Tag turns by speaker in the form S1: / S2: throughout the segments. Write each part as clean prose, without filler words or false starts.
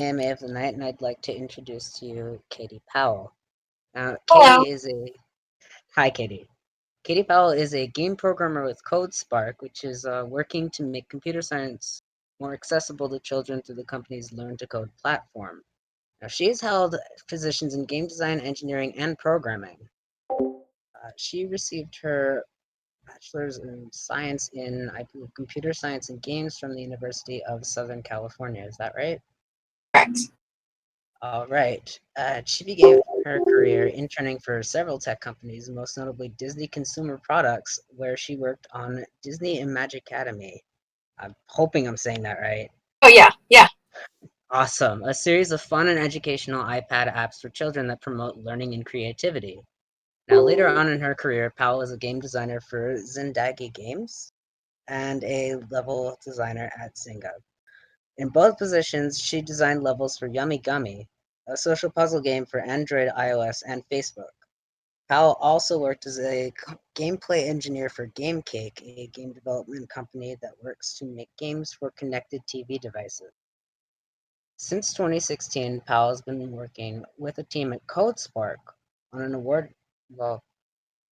S1: AMA of the night, and I'd like to introduce to you Katie Powell. Now,
S2: Hello.
S1: Katie is a hi, Katie. Katie Powell is a game programmer with CodeSpark, which is working to make computer science more accessible to children through the company's Learn to Code platform. Now, she has held positions in game design, engineering, and programming. She received her bachelor's in science in, I believe, computer science and games from the University of Southern California. Is that right?
S2: Correct.
S1: All right. She began her career interning for several tech companies, most notably Disney Consumer Products, where she worked on Disney and Magic Academy. I'm hoping I'm saying that right.
S2: Oh yeah, yeah.
S1: Awesome. A series of fun and educational iPad apps for children that promote learning and creativity. Now, later on in her career, Powell is a game designer for Zindagi Games and a level designer at Zynga. In both positions, she designed levels for Yummy Gummy, a social puzzle game for Android, iOS, and Facebook. Powell also worked as a gameplay engineer for GameCake, a game development company that works to make games for connected TV devices. Since 2016, Powell has been working with a team at CodeSpark on an award, well,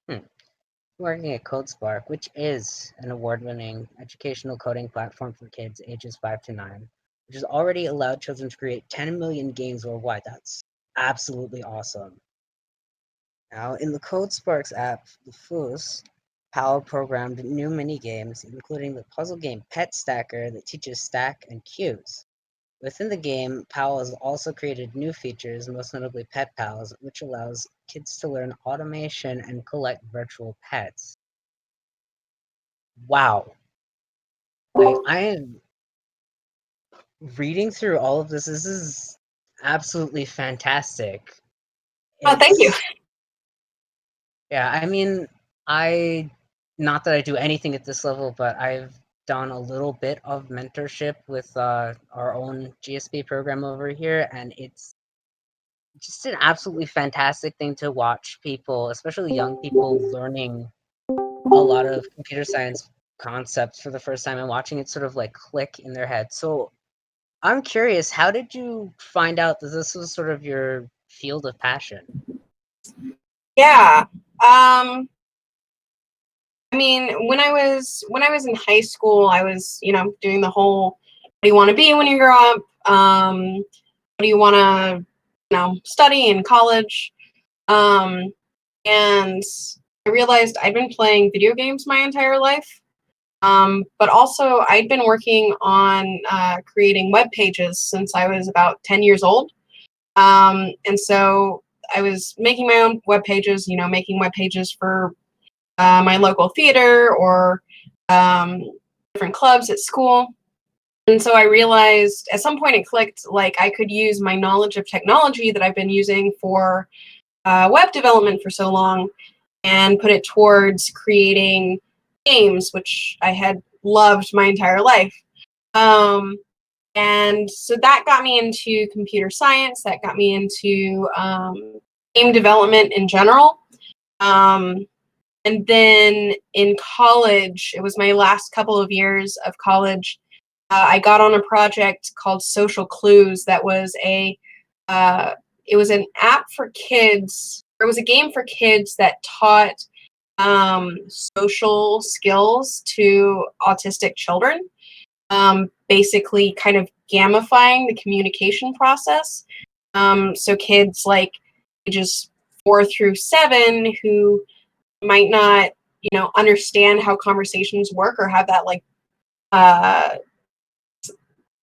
S1: hmm, working at CodeSpark, which is an award-winning educational coding platform for kids ages 5 to 9, which has already allowed children to create 10 million games worldwide. That's absolutely awesome. Now, in the CodeSparks app, the Foos, Powell programmed new mini-games, including the puzzle game Pet Stacker that teaches stack and queues. Within the game, Powell has also created new features, most notably Pet Pals, which allows kids to learn automation and collect virtual pets. Wow. Like, I am reading through all of this. This is absolutely fantastic.
S2: Oh, thank you.
S1: It's, yeah, I mean, I, not that I do anything at this level, but I've done a little bit of mentorship with our own GSP program over here, and it's just an absolutely fantastic thing to watch people, especially young people, learning a lot of computer science concepts for the first time and watching it sort of like click in their head. So I'm curious, how did you find out that this was sort of your field of passion?
S2: Yeah. I mean, when I was in high school, I was, doing the whole what do you want to be when you grow up? What do you want to, study in college? Um, and I realized I'd been playing video games my entire life. But also I'd been working on creating web pages since I was about 10 years old. And so I was making my own web pages, making web pages for my local theater or um, different clubs at school. And so I realized at some point it clicked, like I could use my knowledge of technology that I've been using for web development for so long and put it towards creating games, which I had loved my entire life. Um, and so that got me into computer science, that got me into game development in general. Um, and then in college, it was my last couple of years of college. I got on a project called Social Clues that was uh, it was an app for kids. It was a game for kids that taught social skills to autistic children, basically kind of gamifying the communication process. So kids like ages 4 through 7 who might not, understand how conversations work or have that like uh,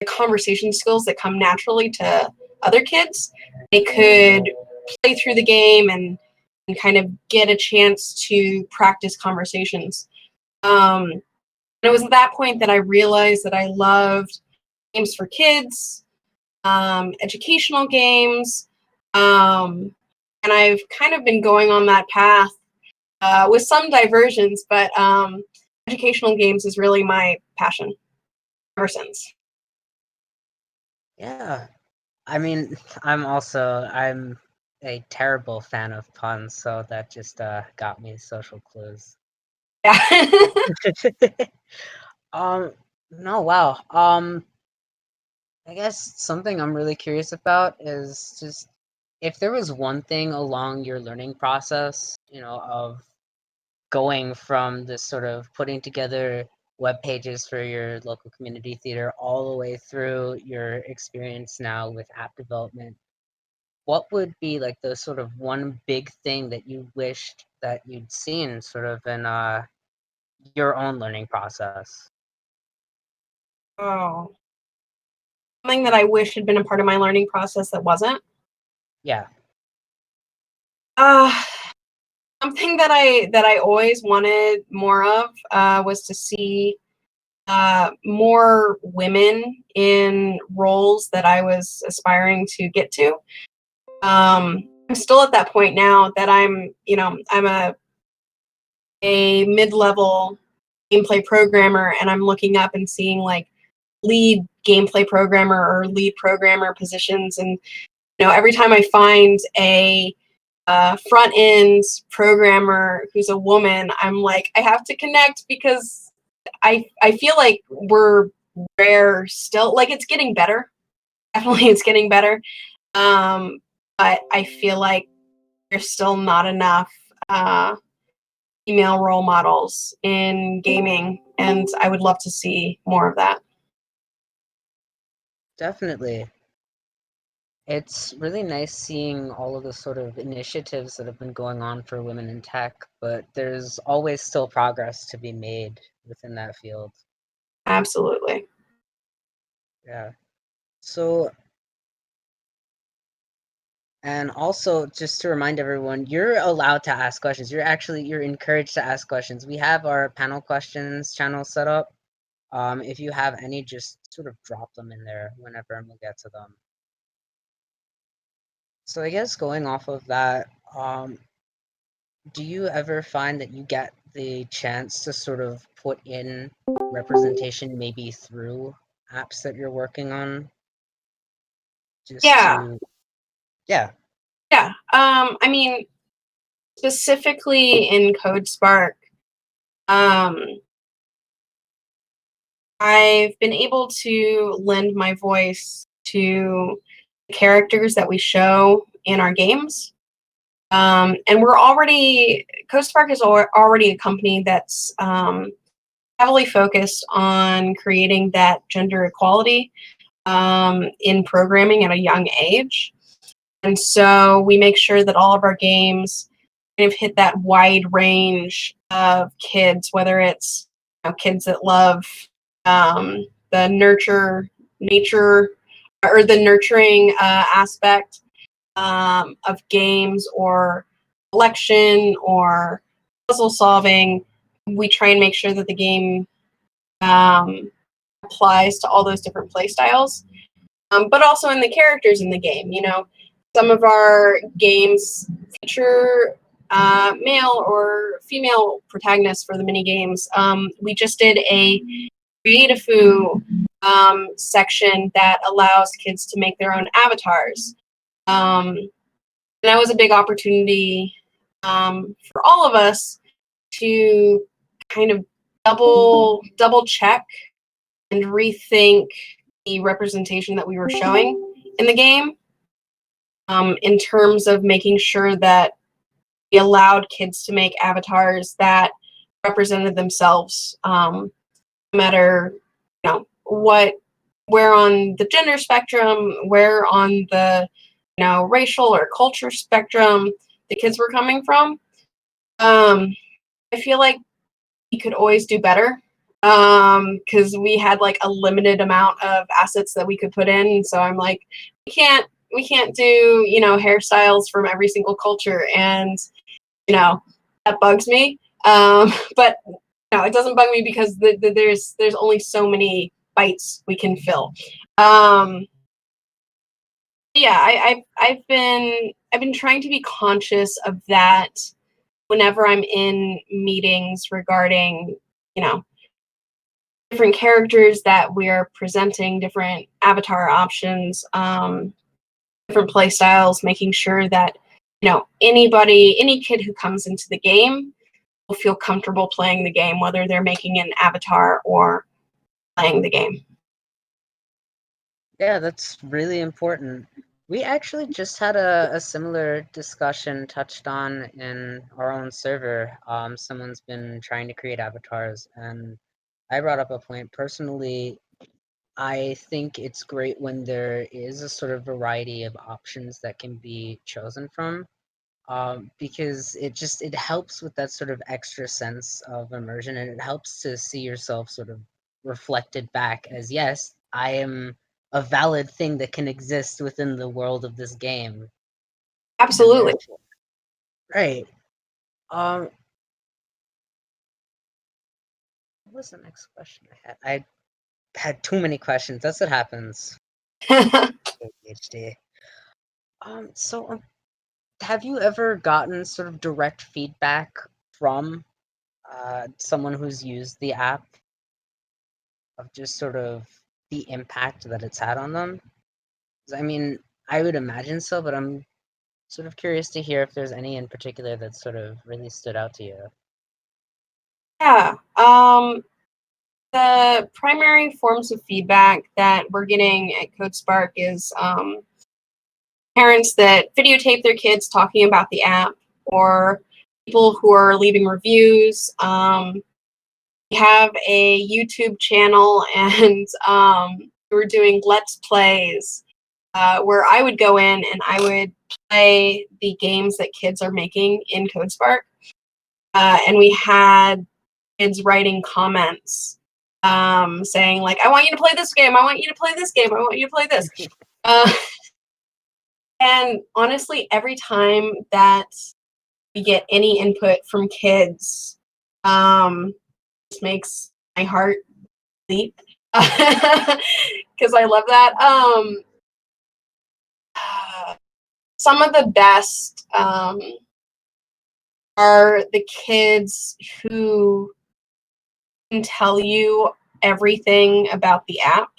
S2: conversation skills that come naturally to other kids, they could play through the game and kind of get a chance to practice conversations. And it was at that point that I realized that I loved games for kids, educational games, and I've kind of been going on that path with some diversions, but educational games is really my passion ever since.
S1: Yeah. I mean, I'm a terrible fan of puns, so that just got me social clues.
S2: Yeah.
S1: um no, wow. I guess something I'm really curious about is just if there was one thing along your learning process, of going from this sort of putting together web pages for your local community theater all the way through your experience now with app development, what would be like the sort of one big thing that you wished that you'd seen sort of in your own learning process?
S2: Oh, something that I wish had been a part of my learning process that wasn't.
S1: Yeah,
S2: Uh, something that I always wanted more of was to see more women in roles that I was aspiring to get to. I'm still at that point now that I'm a mid-level gameplay programmer, and I'm looking up and seeing like lead gameplay programmer or lead programmer positions, and every time I find a front end programmer who's a woman, I'm like, I have to connect because I feel like we're rare still. Like it's getting better. Definitely, it's getting better. Um, but I feel like there's still not enough female role models in gaming, and I would love to see more of that.
S1: definitely. It's really nice seeing all of the sort of initiatives that have been going on for women in tech, but there's always still progress to be made within that field.
S2: Absolutely.
S1: Yeah. So, and also just to remind everyone, you're allowed to ask questions. You're encouraged to ask questions. We have our panel questions channel set up. If you have any, just sort of drop them in there whenever and we'll get to them. So I guess going off of that, do you ever find that you get the chance to sort of put in representation maybe through apps that you're working on? Just
S2: Yeah,
S1: to, yeah,
S2: yeah. I mean, specifically in CodeSpark, um, I've been able to lend my voice to the characters that we show in our games. And we're already, CodeSpark is already a company that's heavily focused on creating that gender equality in programming at a young age. And so we make sure that all of our games kind of hit that wide range of kids, whether it's kids that love the nature, or the nurturing aspect of games, or collection, or puzzle solving. We try and make sure that the game um, applies to all those different play styles, but also in the characters in the game. Some of our games feature male or female protagonists for the mini games. We just did a Creatifu section that allows kids to make their own avatars. And that was a big opportunity for all of us to kind of double check and rethink the representation that we were showing in the game, in terms of making sure that we allowed kids to make avatars that represented themselves, no matter where on the gender spectrum, where on the racial or culture spectrum the kids were coming from. I feel like we could always do better, because we had like a limited amount of assets that we could put in. So I'm like, we can't do hairstyles from every single culture, and that bugs me. But no, it doesn't bug me because there's only so many bites we can fill. Yeah, I've been trying to be conscious of that whenever I'm in meetings regarding different characters that we're presenting, different avatar options, different play styles, making sure that any kid who comes into the game will feel comfortable playing the game, whether they're making an avatar or playing the game.
S1: Yeah, that's really important. We actually just had a similar discussion touched on in our own server. Someone's been trying to create avatars, and I brought up a point. Personally, I think it's great when there is a sort of variety of options that can be chosen from, because it helps with that sort of extra sense of immersion, and it helps to see yourself sort of reflected back as, yes, I am a valid thing that can exist within the world of this game, and
S2: Absolutely.
S1: therefore, right. Um, what was the next question I had? I had too many questions. That's what happens. ADHD. So have you ever gotten sort of direct feedback from someone who's used the app of just sort of the impact that it's had on them? 'Cause I mean, I would imagine so, but I'm sort of curious to hear if there's any in particular that sort of really stood out to you.
S2: Yeah. The primary forms of feedback that we're getting at CodeSpark is parents that videotape their kids talking about the app, or people who are leaving reviews. We have a YouTube channel, and we're doing Let's Plays where I would go in and I would play the games that kids are making in CodeSpark. And we had kids writing comments saying, like, I want you to play this game. I want you to play this game. I want you to play this. Uh, and honestly, every time that we get any input from kids, it makes my heart leap because I love that. Some of the best are the kids who can tell you everything about the app,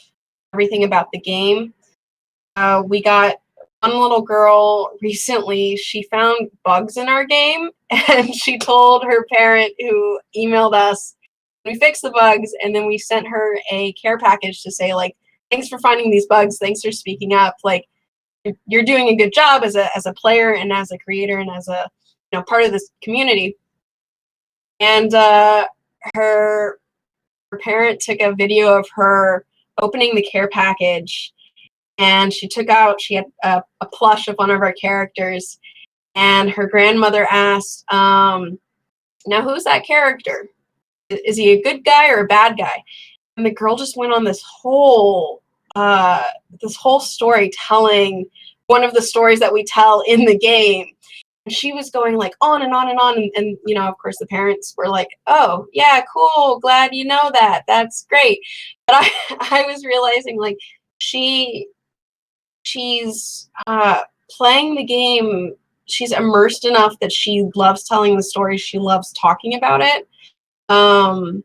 S2: everything about the game. We got one little girl recently, she found bugs in our game and she told her parent who emailed us. We fixed the bugs and then we sent her a care package to say, like, thanks for finding these bugs, thanks for speaking up. Like, you're doing a good job as a player and as a creator and as a part of this community. And her parent took a video of her opening the care package, and she had a plush of one of our characters, and her grandmother asked, now who's that character? Is he a good guy or a bad guy? And the girl just went on this whole story, telling one of the stories that we tell in the game. And she was going like on and on and on, and of course the parents were like, oh yeah, cool, glad you know that, that's great. But I was realizing, like, she's playing the game, she's immersed enough that she loves telling the story, she loves talking about it. And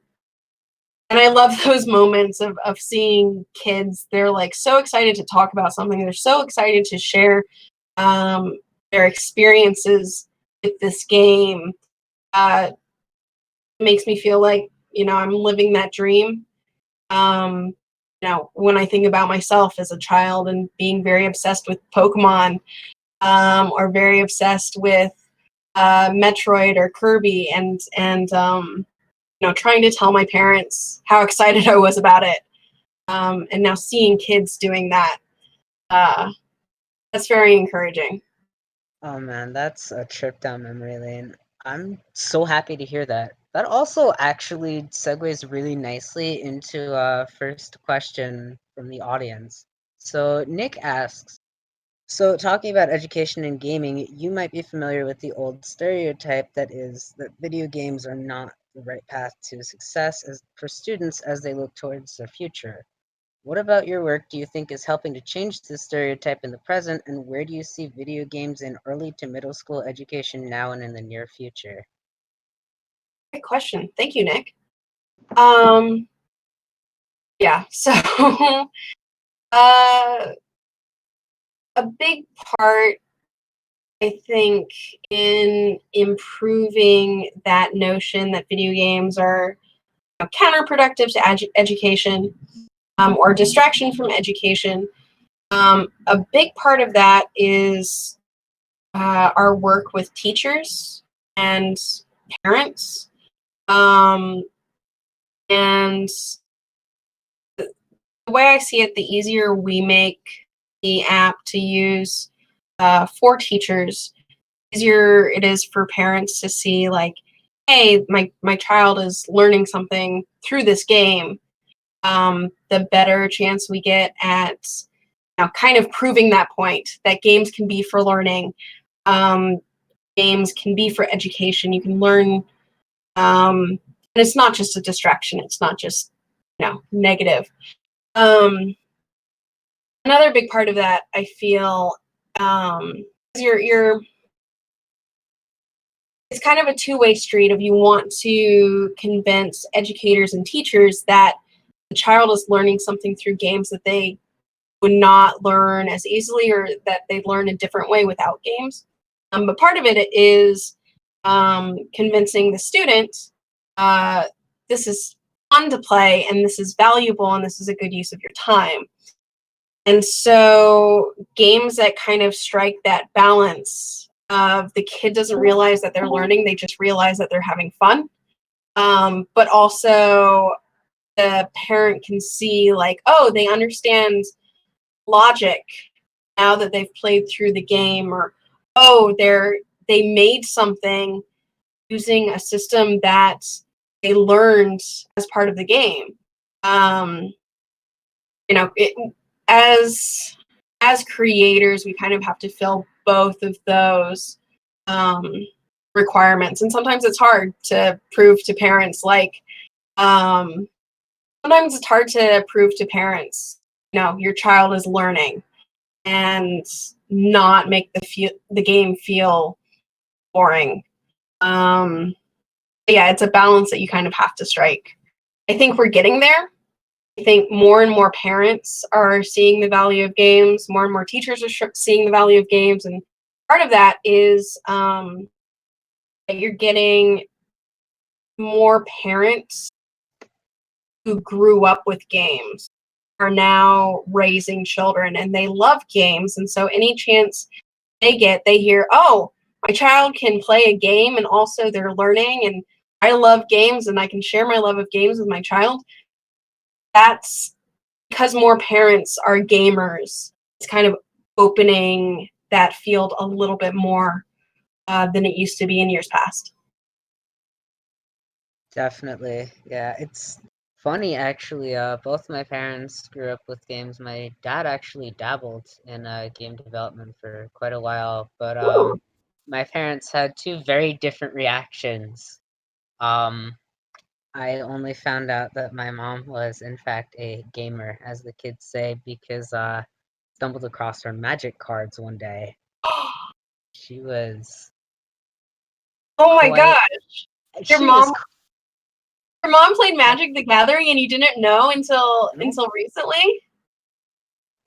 S2: I love those moments of seeing kids, they're like so excited to talk about something, they're so excited to share their experiences with this game. Makes me feel like, I'm living that dream. Um, when I think about myself as a child and being very obsessed with Pokemon, or very obsessed with Metroid or Kirby, and trying to tell my parents how excited I was about it, and now seeing kids doing that, that's very encouraging.
S1: Oh man, that's a trip down memory lane. I'm so happy to hear that. That also actually segues really nicely into first question from the audience. So Nick asks, so talking about education and gaming, you might be familiar with the old stereotype that is that video games are not the right path to success as for students as they look towards their future. What about your work do you think is helping to change this stereotype in the present, and where do you see video games in early to middle school education now and in the near future?
S2: Great question. Thank you, Nick. Um, yeah, so uh, a big part, I think, in improving that notion that video games are counterproductive to education, or distraction from education, A big part of that is our work with teachers and parents. Um, and the way I see it, the easier we make the app to use for teachers, easier it is for parents to see, like, hey, my child is learning something through this game. The better chance we get at kind of proving that point that games can be for learning. Um, Games can be for education. You can learn, and it's not just a distraction. It's not just negative. Um, Another big part of that, I feel, you're it's kind of a two-way street. If you want to convince educators and teachers that the child is learning something through games that they would not learn as easily, or that they learn a different way without games. But part of it is convincing the student uh, this is fun to play, and this is valuable, and this is a good use of your time. And so games that kind of strike that balance of the kid doesn't realize that they're learning, they just realize that they're having fun. But also the parent can see, like, oh, they understand logic now that they've played through the game, or oh, they made something using a system that they learned as part of the game. Um, it, as creators, we kind of have to fill both of those um, requirements, and sometimes it's hard to prove to parents. Um, Sometimes it's hard to prove to parents, your child is learning, and not make the game feel boring. Yeah, it's a balance that you kind of have to strike. I think we're getting there. I think more and more parents are seeing the value of games. More and more teachers are seeing the value of games, and part of that is that you're getting more parents who grew up with games are now raising children, and they love games. And so any chance they hear, oh, my child can play a game and also they're learning, and I love games and I can share my love of games with my child. That's because more parents are gamers. It's kind of opening that field a little bit more than it used to be in years past.
S1: Definitely. Yeah, it's funny actually. Both my parents grew up with games. My dad actually dabbled in game development for quite a while, but
S2: Ooh.
S1: my parents had two very different reactions. Um, I only found out that my mom was in fact a gamer, as the kids say, because stumbled across her magic cards one day. She was
S2: Oh my
S1: quite.
S2: god! Your
S1: She was.
S2: mom, your mom played Magic the Gathering, and you didn't know until recently.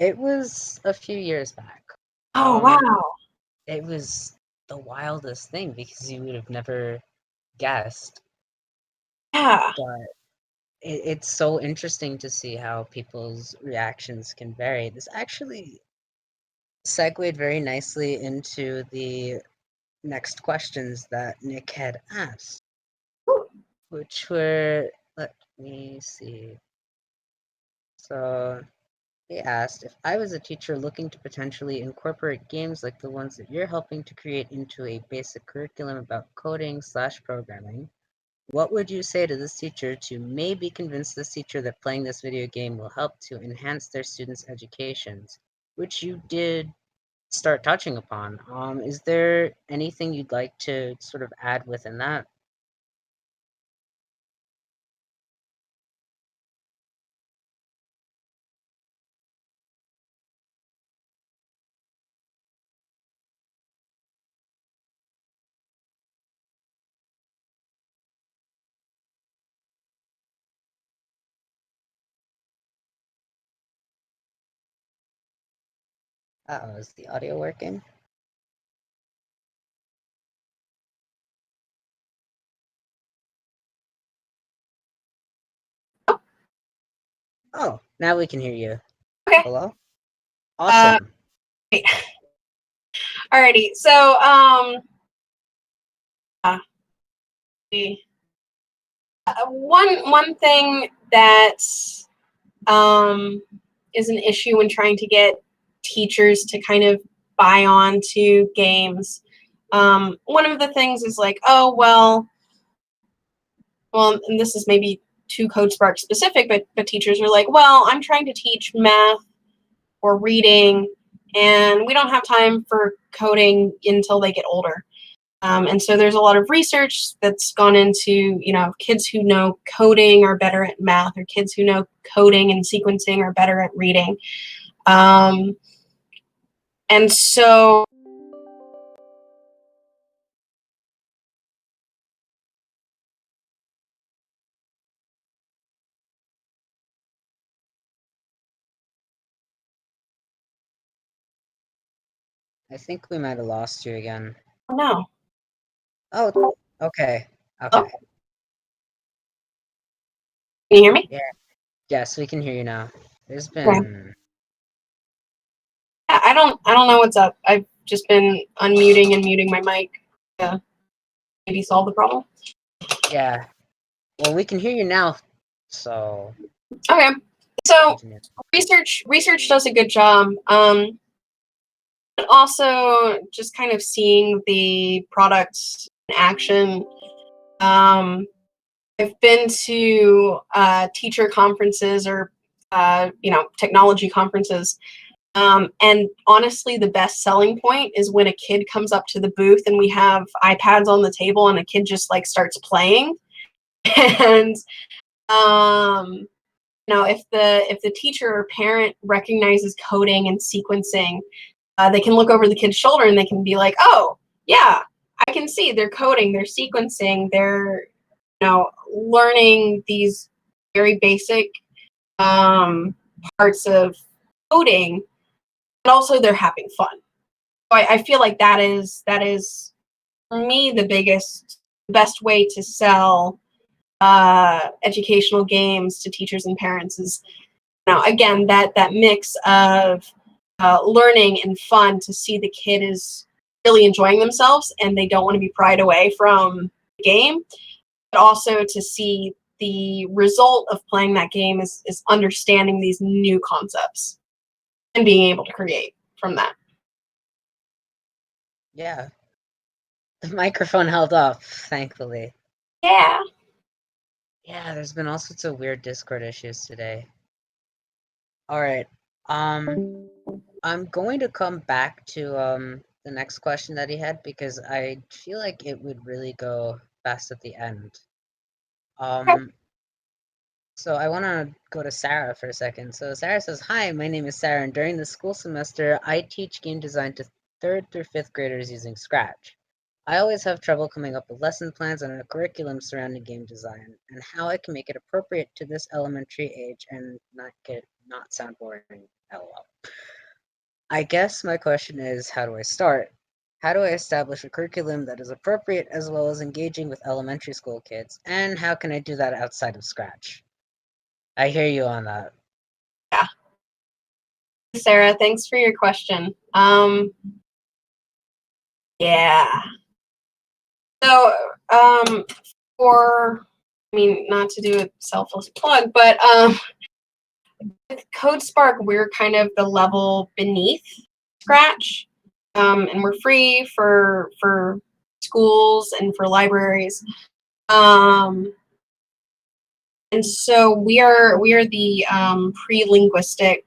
S1: It was a few years back.
S2: Oh
S1: Um,
S2: wow!
S1: it was the wildest thing because you would have never guessed.
S2: Yeah.
S1: But it's so interesting to see how people's reactions can vary. This actually segued very nicely into the next questions that Nick had asked, which were, let me see. So he asked, if I was a teacher looking to potentially incorporate games like the ones that you're helping to create into a basic curriculum about coding/programming, what would you say to this teacher to maybe convince this teacher that playing this video game will help to enhance their students' educations, which you did start touching upon? Is there anything you'd like to sort of add within that? Uh-oh, is the audio working? Oh, now we can hear you.
S2: Okay.
S1: Hello? Awesome.
S2: Alrighty, so one thing that is an issue when trying to get teachers to kind of buy on to games. One of the things is like, oh well, and this is maybe too CodeSpark specific, but teachers are like, well, I'm trying to teach math or reading, and we don't have time for coding until they get older. And so there's a lot of research that's gone into, kids who know coding are better at math, or kids who know coding and sequencing are better at reading. And so
S1: I think we might have lost you again.
S2: no.
S1: Oh, okay.
S2: Oh,
S1: Okay.
S2: can you hear me?
S1: Yeah. Yes, we can hear you now. There's
S2: Okay.
S1: been
S2: I don't know what's up. I've just been unmuting and muting my mic to maybe solve the problem.
S1: yeah. Well, we can hear you now. So
S2: Okay. So
S1: continue.
S2: research does a good job. But also just kind of seeing the products in action. I've been to teacher conferences or technology conferences. And honestly, the best selling point is when a kid comes up to the booth and we have iPads on the table and a kid just like starts playing. And if the teacher or parent recognizes coding and sequencing, they can look over the kid's shoulder and they can be like, oh yeah, I can see they're coding, they're sequencing, they're learning these very basic parts of coding, but also they're having fun. So I feel like that is for me the best way to sell educational games to teachers and parents is, again, that mix of learning and fun, to see the kid is really enjoying themselves and they don't want to be pried away from the game, but also to see the result of playing that game is understanding these new concepts and being able to create from that.
S1: Yeah. The microphone held up, thankfully.
S2: Yeah.
S1: Yeah, there's been all sorts of weird Discord issues today. Alright. I'm going to come back to the next question that he had because I feel like it would really go fast at the end. So I want to go to Sarah for a second. So Sarah says, hi, my name is Sarah, and during the school semester, I teach game design to 3rd through 5th graders using Scratch. I always have trouble coming up with lesson plans and a curriculum surrounding game design, and how I can make it appropriate to this elementary age and not sound boring. LOL. I guess my question is, how do I start? How do I establish a curriculum that is appropriate as well as engaging with elementary school kids? And how can I do that outside of Scratch? I hear you on that.
S2: Yeah. Sarah, thanks for your question. Yeah. So, not to do a selfless plug, but with CodeSpark, we're kind of the level beneath Scratch, and we're free for schools and for libraries. And so we are the pre-linguistic,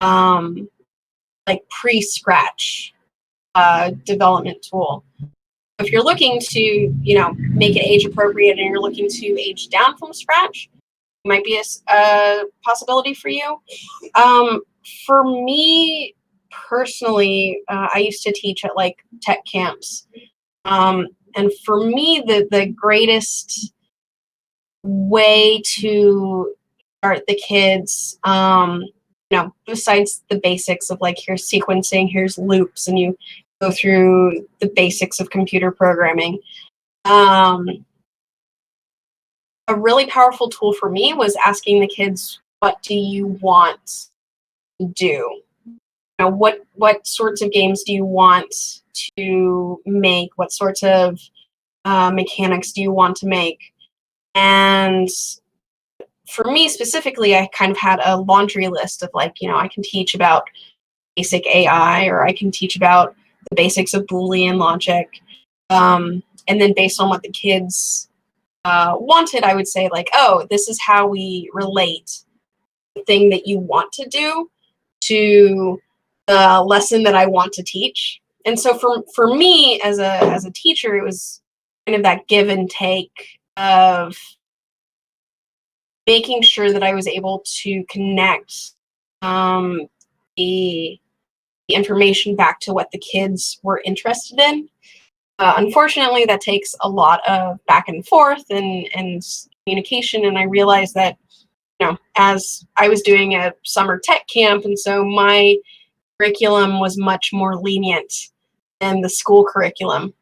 S2: like pre-Scratch development tool. If you're looking to, make it age appropriate and you're looking to age down from Scratch, it might be a possibility for you. For me personally, I used to teach at like tech camps. And for me, the greatest way to start the kids, besides the basics of like, here's sequencing, here's loops, and you go through the basics of computer programming. A really powerful tool for me was asking the kids, what do you want to do? what sorts of games do you want to make? What sorts of mechanics do you want to make? And for me specifically, I kind of had a laundry list of like, I can teach about basic AI, or I can teach about the basics of Boolean logic. And then based on what the kids wanted, I would say like, oh, this is how we relate the thing that you want to do to the lesson that I want to teach. And so for me as a teacher, it was kind of that give and take of making sure that I was able to connect the information back to what the kids were interested in. Unfortunately, that takes a lot of back and forth and communication. And I realized that, as I was doing a summer tech camp, and so my curriculum was much more lenient than the school curriculum.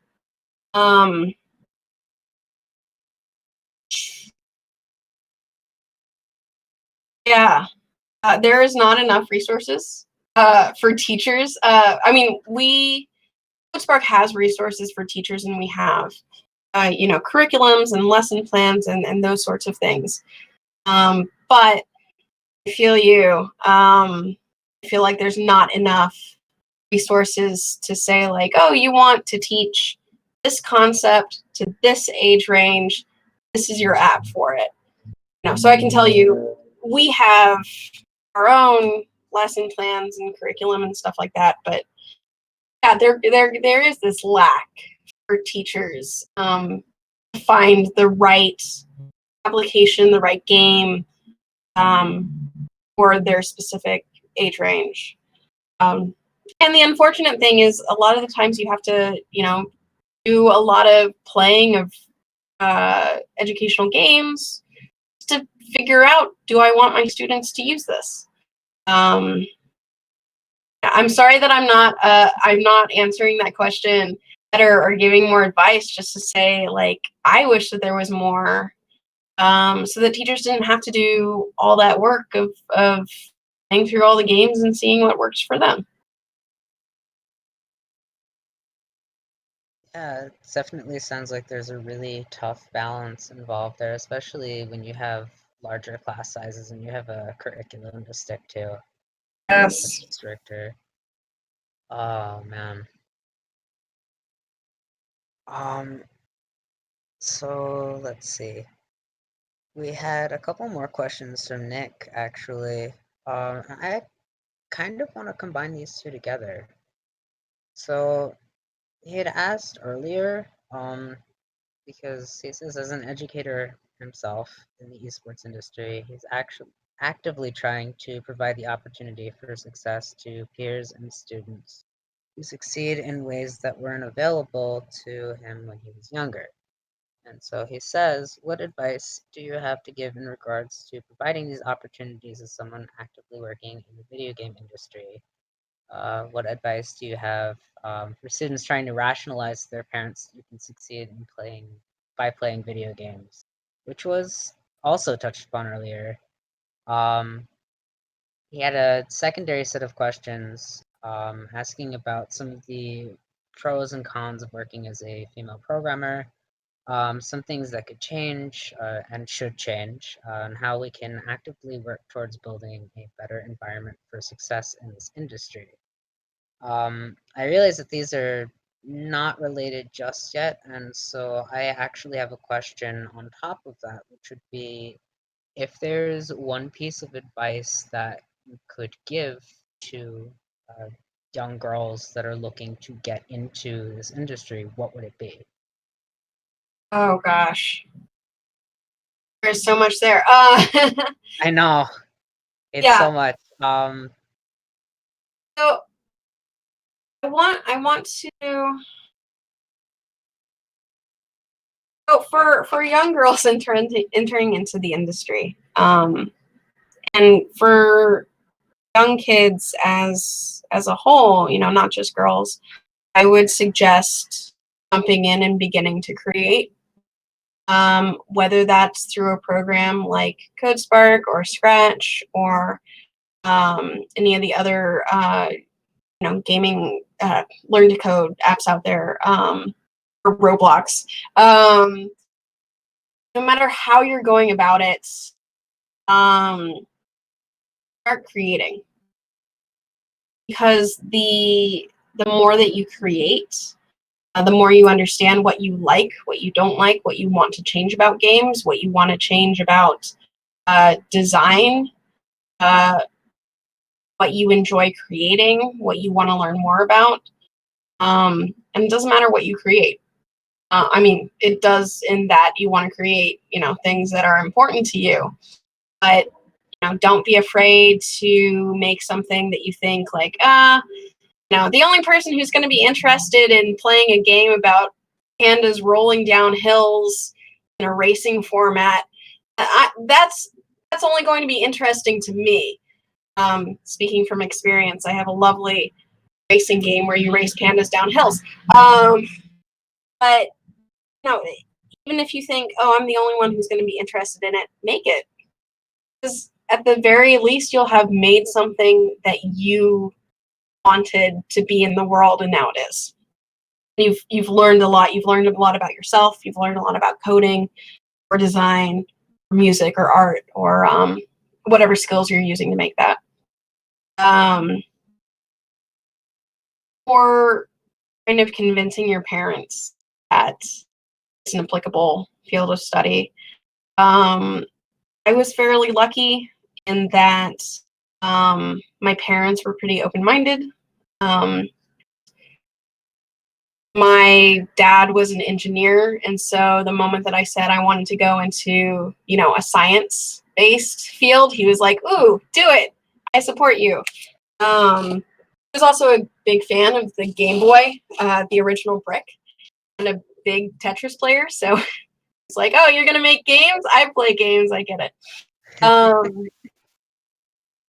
S2: Yeah, there is not enough resources for teachers. I mean, Spark has resources for teachers, and we have, curriculums and lesson plans and those sorts of things. But I feel you. I feel like there's not enough resources to say like, oh, you want to teach this concept to this age range. This is your app for it. So I can tell you, we have our own lesson plans and curriculum and stuff like that. But yeah, there is this lack for teachers to find the right application, the right game for their specific age range. And the unfortunate thing is, a lot of the times you have to, do a lot of playing of educational games to figure out, do I want my students to use this? I'm sorry that I'm not answering that question better or giving more advice, just to say like, I wish that there was more, so that teachers didn't have to do all that work of playing through all the games and seeing what works for them.
S1: Yeah, it definitely sounds like there's a really tough balance involved there, especially when you have larger class sizes and you have a curriculum to stick to.
S2: Yes.
S1: That's stricter. Oh man. Um, so let's see. We had a couple more questions from Nick, actually. I kind of want to combine these two together. So he had asked earlier, because he says as an educator himself in the esports industry, he's actually actively trying to provide the opportunity for success to peers and students who succeed in ways that weren't available to him when he was younger. And so he says, what advice do you have to give in regards to providing these opportunities as someone actively working in the video game industry? What advice do you have for students trying to rationalize to their parents that you can succeed in playing video games, which was also touched upon earlier. He had a secondary set of questions asking about some of the pros and cons of working as a female programmer, some things that could change and should change, and how we can actively work towards building a better environment for success in this industry. I realize that these are not related just yet, and so I actually have a question on top of that, which would be if there's one piece of advice that you could give to uh, young girls that are looking to get into this industry, what would it be?
S2: Oh gosh, there's so much there.
S1: I know it's
S2: Yeah.
S1: so much.
S2: So I want to. So for young girls entering into the industry, and for young kids as a whole, not just girls, I would suggest jumping in and beginning to create. Whether that's through a program like CodeSpark or Scratch or any of the other gaming, learn to code apps out there, or Roblox. No matter how you're going about it, start creating, because the more that you create, the more you understand what you like, what you don't like, what you want to change about games, what you want to change about design, what you enjoy creating, what you want to learn more about. And it doesn't matter what you create. I mean, it does in that you want to create, things that are important to you. But, don't be afraid to make something that you think like, the only person who's going to be interested in playing a game about pandas rolling down hills in a racing format, that's only going to be interesting to me. Speaking from experience, I have a lovely racing game where you race pandas down hills. But even if you think, oh, I'm the only one who's going to be interested in it, make it. Because at the very least, you'll have made something that you wanted to be in the world, and now it is. You've learned a lot. You've learned a lot about yourself. You've learned a lot about coding, or design, or music, or art, or whatever skills you're using to make that. Or kind of convincing your parents that it's an applicable field of study. I was fairly lucky in that my parents were pretty open-minded. My dad was an engineer, and so the moment that I said I wanted to go into, a science-based field, he was like, "Ooh, do it! I support you." He was also a big fan of the Game Boy, the original brick, and a big Tetris player. So it's like, "Oh, you're gonna make games? I play games. I get it."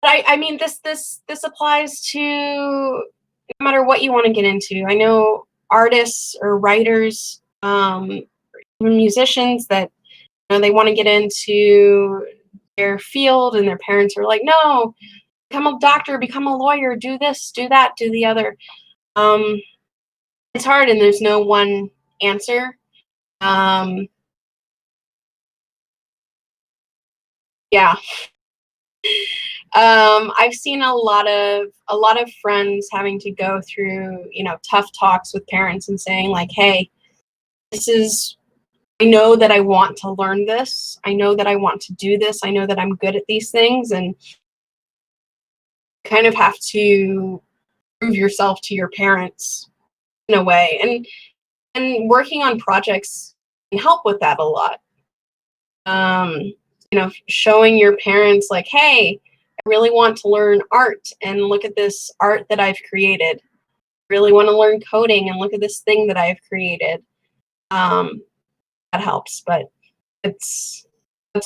S2: But I mean, this applies to no matter what you want to get into. I know artists or writers, even musicians that they want to get into their field, and their parents are like, "No, become a doctor, become a lawyer, do this, do that, do the other." It's hard, and there's no one answer. Yeah. I've seen a lot of friends having to go through, tough talks with parents and saying like, "Hey, I know that I want to learn this. I know that I want to do this. I know that I'm good at these things," and kind of have to prove yourself to your parents in a way. And working on projects can help with that a lot. Showing your parents like, "Hey, I really want to learn art, and look at this art that I've created. I really want to learn coding, and look at this thing that I've created." That helps, but that's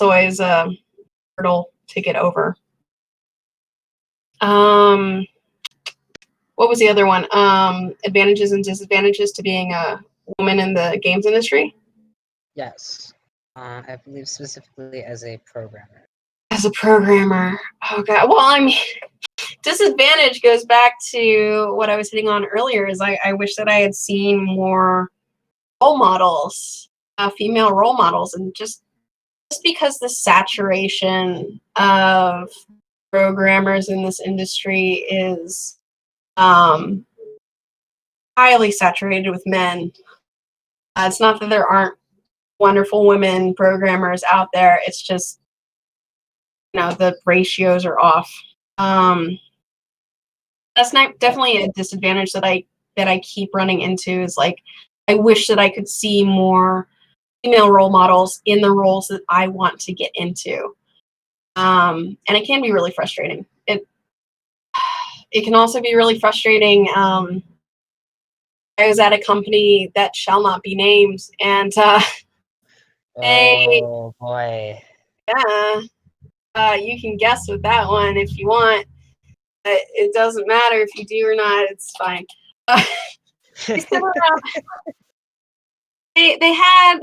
S2: always a hurdle to get over. What was the other one? Advantages and disadvantages to being a woman in the games industry?
S1: Yes. I believe specifically as a programmer.
S2: As a programmer. Oh god. Well, I mean, disadvantage goes back to what I was hitting on earlier, is I wish that I had seen more role models, female role models, and just because the saturation of programmers in this industry is highly saturated with men. It's not that there aren't wonderful women programmers out there. It's just, the ratios are off. That's not definitely a disadvantage that I keep running into, is like, I wish that I could see more female role models in the roles that I want to get into. And it can be really frustrating. It can also be really frustrating. I was at a company that shall not be named, and they,
S1: Oh boy.
S2: yeah, you can guess with that one if you want. It doesn't matter if you do or not. It's fine. They said, they had,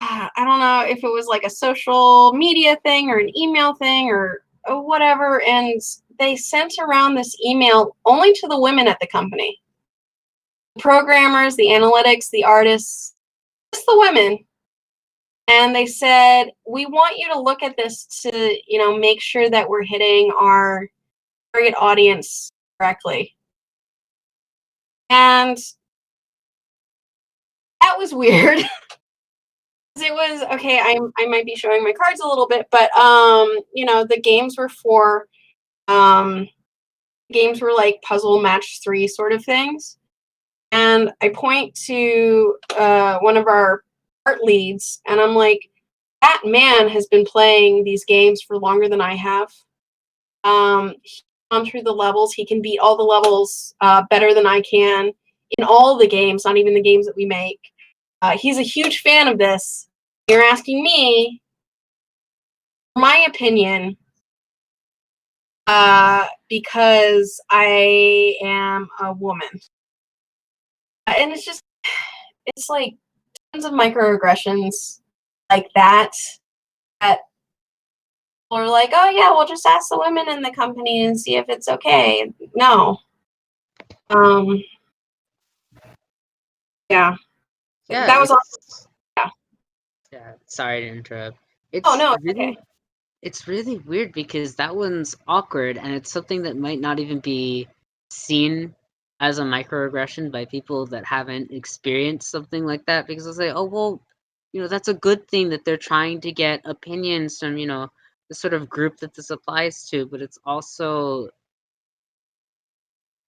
S2: I don't know if it was like a social media thing or an email thing or whatever, and they sent around this email only to the women at the company. The programmers, the analytics, the artists, just the women. And they said, we want you to look at this to, make sure that we're hitting our target audience correctly. And that was weird. It was okay. I might be showing my cards a little bit, but the games were for games were like puzzle match 3 sort of things. And I point to one of our art leads, and I'm like, that man has been playing these games for longer than I have. He's gone through the levels. He can beat all the levels better than I can in all the games, not even the games that we make. He's a huge fan of this. You're asking me, for my opinion, because I am a woman. And it's like tons of microaggressions like that people are like, oh yeah, we'll just ask the women in the company and see if it's okay. No. Yeah.
S1: Yeah,
S2: That was awesome. Yeah.
S1: yeah. Sorry to interrupt.
S2: Oh no, it's okay.
S1: It's really weird because that one's awkward, and it's something that might not even be seen as a microaggression by people that haven't experienced something like that, because they'll say, oh well, that's a good thing that they're trying to get opinions from the sort of group that this applies to, but it's also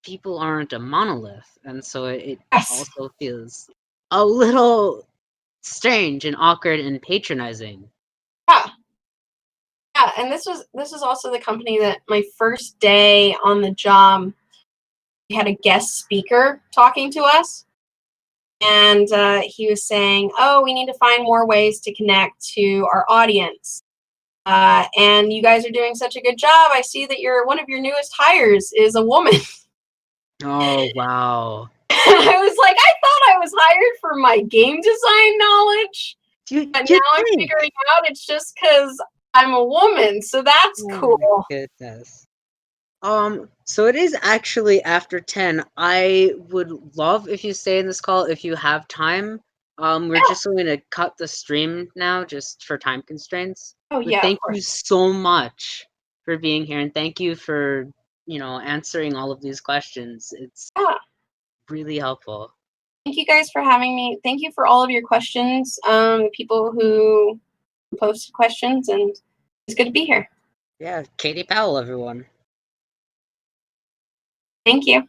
S1: people aren't a monolith, and so it
S2: Yes.
S1: also feels a little strange and awkward and patronizing.
S2: Yeah. Yeah, and this was also the company that my first day on the job, we had a guest speaker talking to us, and he was saying, "Oh, we need to find more ways to connect to our audience. And you guys are doing such a good job. I see that one of your newest hires is a woman."
S1: Oh wow.
S2: I was like, I thought I was hired for my game design knowledge, but now I'm figuring out it's just because I'm a woman. So that's cool.
S1: Oh my goodness. So it is actually after 10. I would love if you stay in this call if you have time. We're just going to cut the stream now just for time constraints.
S2: Oh
S1: But
S2: yeah, of
S1: thank you
S2: course.
S1: so much for being here, and thank you for, answering all of these questions. It's
S2: Yeah.
S1: really helpful.
S2: Thank you guys for having me. Thank you for all of your questions. The people who posted questions, and it's good to be here.
S1: Yeah, Katie Powell, everyone.
S2: Thank you.